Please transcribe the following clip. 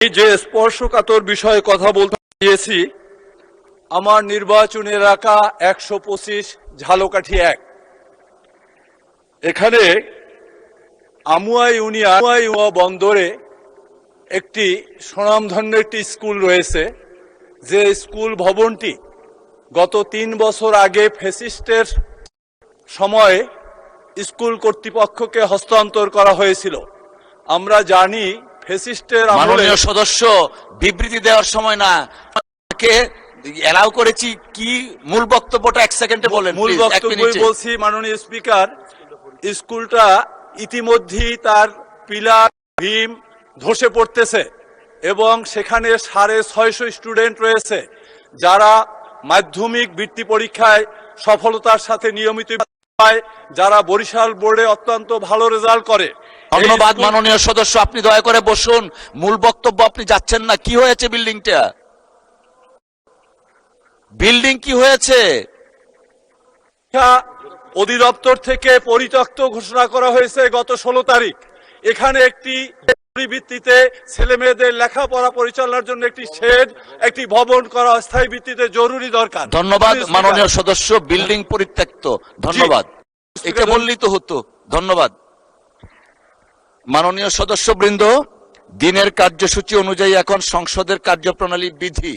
এই যে স্পর্শকাতর বিষয়ে কথা বলতে গিয়েছি, আমার নির্বাচনী এলাকা ১২৫ ঝালকাঠি ১। এখানে আমুয়া ইউনিয়ন বন্দরে একটি স্বনামধন্য একটি স্কুল রয়েছে, যে স্কুল ভবনটি গত ৩ বছর আগে ফ্যাসিস্টের সময়ে স্কুল কর্তৃপক্ষকে হস্তান্তর করা হয়েছিল। আমরা জানি ফ্যাসিস্টের আমলে মাননীয় সদস্য বিবৃতি দেওয়ার সময় না কে এলাও করেছি, কি মূল বক্তব্যটা 1 সেকেন্ডে বলেন। মূল বক্তব্যই বলছি মাননীয় স্পিকার, স্কুলটা ইতিমধ্যেই তার পিলার ভীম ধসে পড়তেছে এবং সেখানে 650 স্টুডেন্ট রয়েছে যারা মাধ্যমিক বৃত্তি পরীক্ষায় সফলতার সাথে নিয়মিত পায়, যারা বরিশাল বোর্ডে অত্যন্ত ভালো রেজাল্ট করে। ধন্যবাদ মাননীয় সদস্য, আপনি দয়া করে বসুন। মূল বক্তব্য আপনি যাচ্ছেন না। কি হয়েছে বিল্ডিংটা? বিল্ডিং কি হয়েছে? শিক্ষা অধিদপ্তর থেকে পরিত্যক্ত ঘোষণা করা হয়েছে গত 16 তারিখ। এখানে একটি ভিত্তিতে ছেলে মেয়েদের লেখাপড়া পরিচালনার জন্য একটি শেড, একটি ভবন করা অস্থায়ী ভিত্তিতে জরুরি দরকার। ধন্যবাদ মাননীয় সদস্য, বিল্ডিং পরিত্যক্ত। ধন্যবাদ, এটা বললেই তো হতো। ধন্যবাদ মাননীয় সদস্যবৃন্দ। দিনের কার্যসূচি অনুযায়ী এখন সংসদের কার্যপ্রণালী বিধি